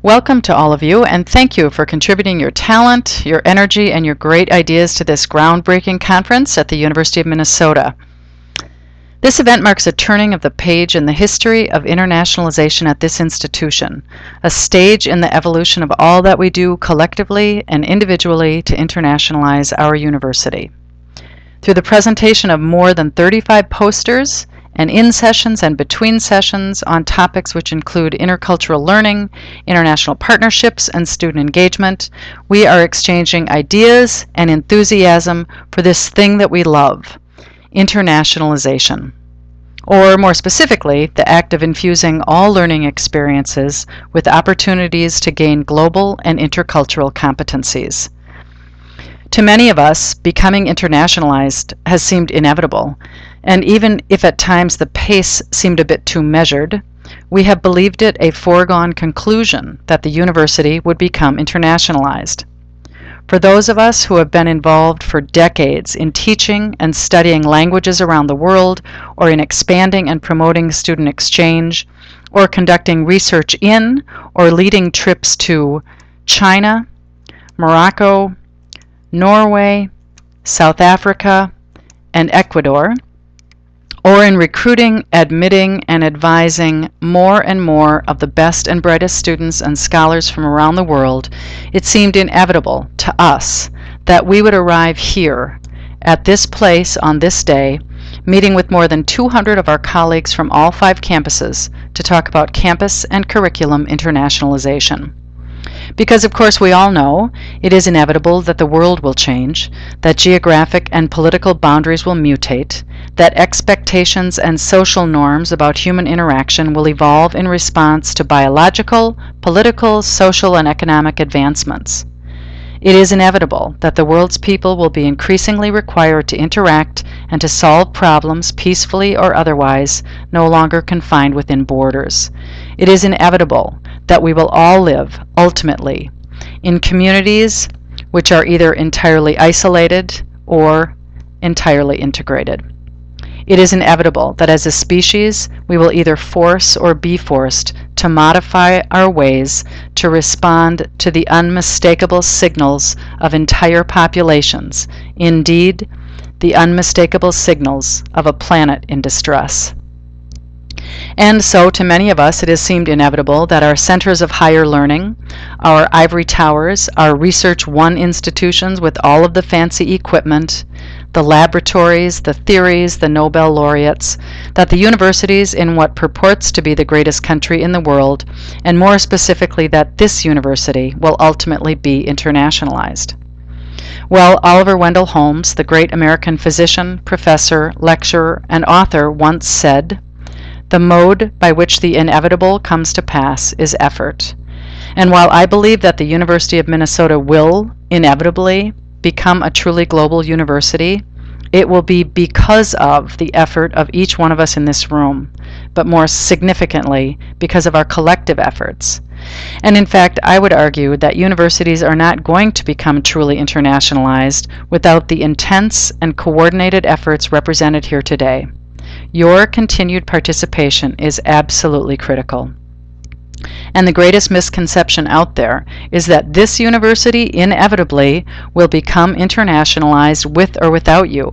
Welcome to all of you, and thank you for contributing your talent, your energy, and your great ideas to this groundbreaking conference at the University of Minnesota. This event marks a turning of the page in the history of internationalization at this institution, a stage in the evolution of all that we do collectively and individually to internationalize our university. Through the presentation of more than 35 posters, and in sessions and between sessions on topics which include intercultural learning, international partnerships, and student engagement, we are exchanging ideas and enthusiasm for this thing that we love, internationalization. Or more specifically, the act of infusing all learning experiences with opportunities to gain global and intercultural competencies. To many of us, becoming internationalized has seemed inevitable, and even if at times the pace seemed a bit too measured, we have believed it a foregone conclusion that the university would become internationalized. For those of us who have been involved for decades in teaching and studying languages around the world, or in expanding and promoting student exchange, or conducting research in or leading trips to China, Morocco, Norway, South Africa, and Ecuador, or in recruiting, admitting, and advising more and more of the best and brightest students and scholars from around the world, it seemed inevitable to us that we would arrive here, at this place on this day, meeting with more than 200 of our colleagues from all 5 campuses to talk about campus and curriculum internationalization. Because, of course, we all know it is inevitable that the world will change, that geographic and political boundaries will mutate, that expectations and social norms about human interaction will evolve in response to biological, political, social, and economic advancements. It is inevitable that the world's people will be increasingly required to interact and to solve problems peacefully or otherwise, no longer confined within borders. It is inevitable that we will all live, ultimately, in communities which are either entirely isolated or entirely integrated. It is inevitable that as a species, we will either force or be forced to modify our ways to respond to the unmistakable signals of entire populations, indeed, the unmistakable signals of a planet in distress. And so, to many of us, it has seemed inevitable that our centers of higher learning, our ivory towers, our Research One institutions with all of the fancy equipment, the laboratories, the theories, the Nobel laureates, that the universities in what purports to be the greatest country in the world, and more specifically that this university will ultimately be internationalized. Well, Oliver Wendell Holmes, the great American physician, professor, lecturer, and author, once said, "The mode by which the inevitable comes to pass is effort." And while I believe that the University of Minnesota will, inevitably, become a truly global university, it will be because of the effort of each one of us in this room, but more significantly, because of our collective efforts. And in fact, I would argue that universities are not going to become truly internationalized without the intense and coordinated efforts represented here today. Your continued participation is absolutely critical. And the greatest misconception out there is that this university inevitably will become internationalized with or without you,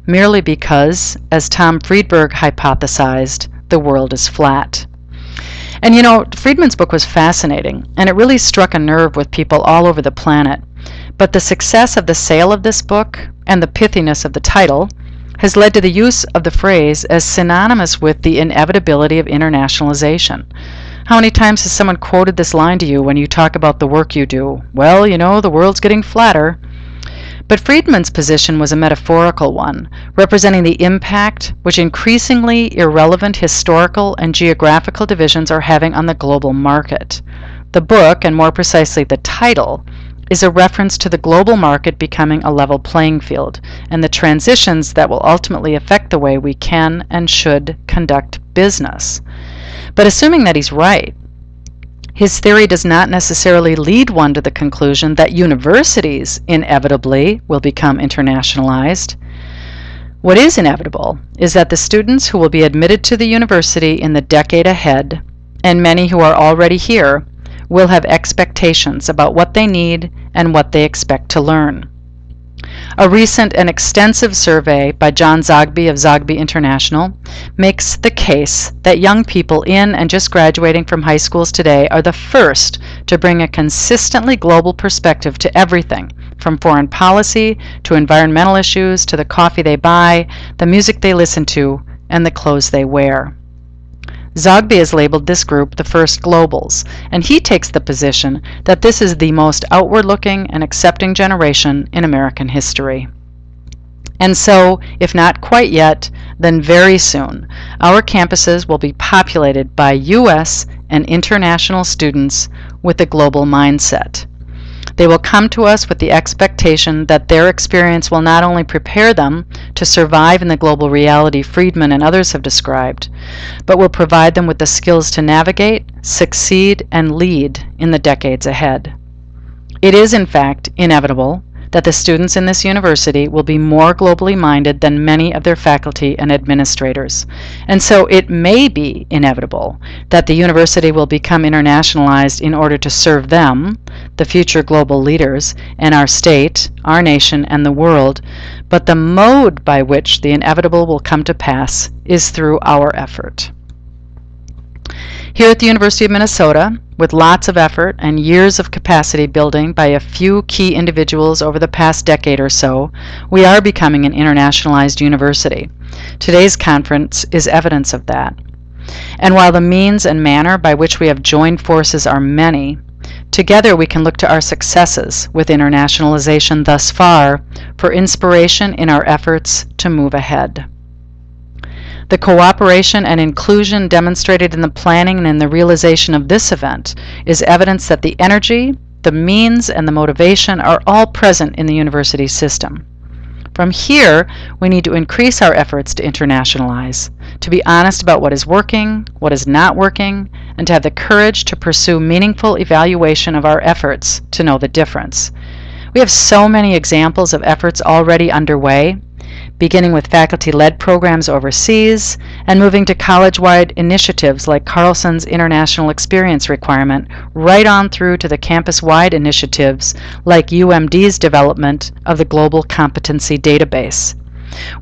merely because, as Tom Friedberg hypothesized, the world is flat. And you know, Friedman's book was fascinating, and it really struck a nerve with people all over the planet. But the success of the sale of this book, and the pithiness of the title, has led to the use of the phrase as synonymous with the inevitability of internationalization. How many times has someone quoted this line to you when you talk about the work you do? Well, you know, the world's getting flatter. But Friedman's position was a metaphorical one, representing the impact which increasingly irrelevant historical and geographical divisions are having on the global market. The book, and more precisely the title, is a reference to the global market becoming a level playing field, and the transitions that will ultimately affect the way we can and should conduct business. But assuming that he's right, his theory does not necessarily lead one to the conclusion that universities inevitably will become internationalized. What is inevitable is that the students who will be admitted to the university in the decade ahead, and many who are already here, will have expectations about what they need and what they expect to learn. A recent and extensive survey by John Zogby of Zogby International makes the case that young people in and just graduating from high schools today are the first to bring a consistently global perspective to everything, from foreign policy to environmental issues to the coffee they buy, the music they listen to, and the clothes they wear. Zogby has labeled this group the first globals, and he takes the position that this is the most outward-looking and accepting generation in American history. And so, if not quite yet, then very soon, our campuses will be populated by U.S. and international students with a global mindset. They will come to us with the expectation that their experience will not only prepare them to survive in the global reality Friedman and others have described, but will provide them with the skills to navigate, succeed, and lead in the decades ahead. It is, in fact, inevitable that the students in this university will be more globally minded than many of their faculty and administrators. And so it may be inevitable that the university will become internationalized in order to serve them, the future global leaders, and our state, our nation, and the world. But the mode by which the inevitable will come to pass is through our effort. Here at the University of Minnesota, with lots of effort and years of capacity building by a few key individuals over the past decade or so, we are becoming an internationalized university. Today's conference is evidence of that. And while the means and manner by which we have joined forces are many, together we can look to our successes with internationalization thus far for inspiration in our efforts to move ahead. The cooperation and inclusion demonstrated in the planning and in the realization of this event is evidence that the energy, the means, and the motivation are all present in the university system. From here, we need to increase our efforts to internationalize, to be honest about what is working, what is not working, and to have the courage to pursue meaningful evaluation of our efforts to know the difference. We have so many examples of efforts already underway, beginning with faculty-led programs overseas and moving to college-wide initiatives like Carlson's International Experience requirement, right on through to the campus-wide initiatives like UMD's development of the Global Competency Database.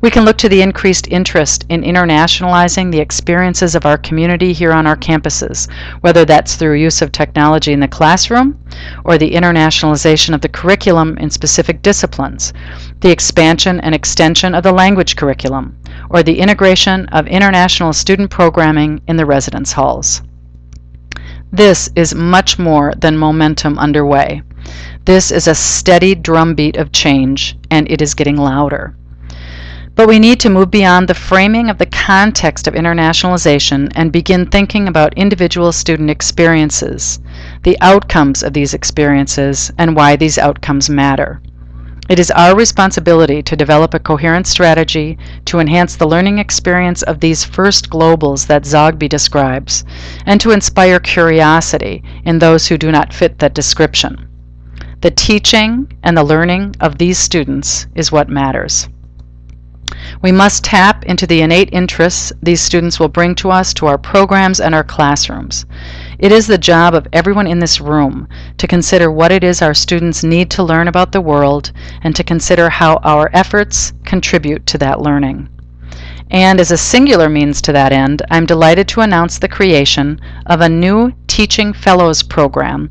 We can look to the increased interest in internationalizing the experiences of our community here on our campuses, whether that's through use of technology in the classroom or the internationalization of the curriculum in specific disciplines, the expansion and extension of the language curriculum, or the integration of international student programming in the residence halls. This is much more than momentum underway. This is a steady drumbeat of change, and it is getting louder. But we need to move beyond the framing of the context of internationalization and begin thinking about individual student experiences, the outcomes of these experiences, and why these outcomes matter. It is our responsibility to develop a coherent strategy to enhance the learning experience of these first globals that Zogby describes, and to inspire curiosity in those who do not fit that description. The teaching and the learning of these students is what matters. We must tap into the innate interests these students will bring to us, to our programs and our classrooms. It is the job of everyone in this room to consider what it is our students need to learn about the world and to consider how our efforts contribute to that learning. And as a singular means to that end, I'm delighted to announce the creation of a new Teaching Fellows program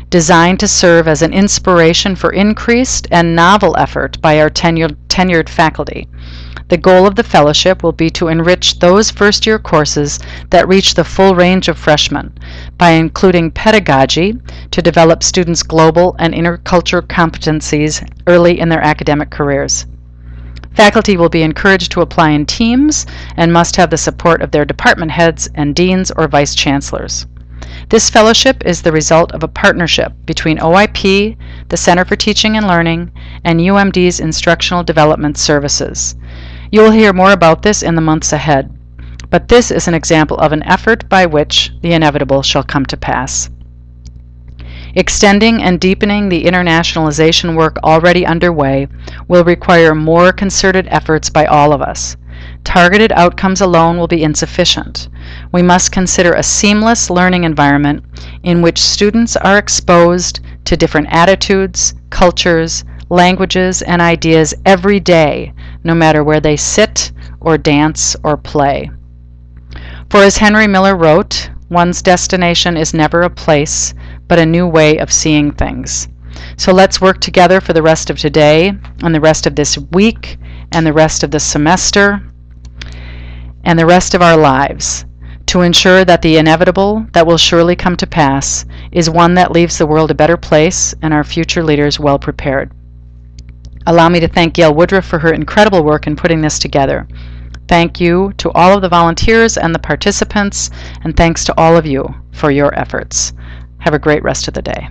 designed to serve as an inspiration for increased and novel effort by our tenured faculty. The goal of the fellowship will be to enrich those first-year courses that reach the full range of freshmen by including pedagogy to develop students' global and intercultural competencies early in their academic careers. Faculty will be encouraged to apply in teams and must have the support of their department heads and deans or vice chancellors. This fellowship is the result of a partnership between OIP, the Center for Teaching and Learning, and UMD's Instructional Development Services. You will hear more about this in the months ahead, but this is an example of an effort by which the inevitable shall come to pass. Extending and deepening the internationalization work already underway will require more concerted efforts by all of us. Targeted outcomes alone will be insufficient. We must consider a seamless learning environment in which students are exposed to different attitudes, cultures, languages, and ideas every day, no matter where they sit or dance or play. For as Henry Miller wrote, one's destination is never a place, but a new way of seeing things. So let's work together for the rest of today, and the rest of this week, and the rest of the semester, and the rest of our lives, to ensure that the inevitable that will surely come to pass is one that leaves the world a better place and our future leaders well prepared. Allow me to thank Gail Woodruff for her incredible work in putting this together. Thank you to all of the volunteers and the participants, and thanks to all of you for your efforts. Have a great rest of the day.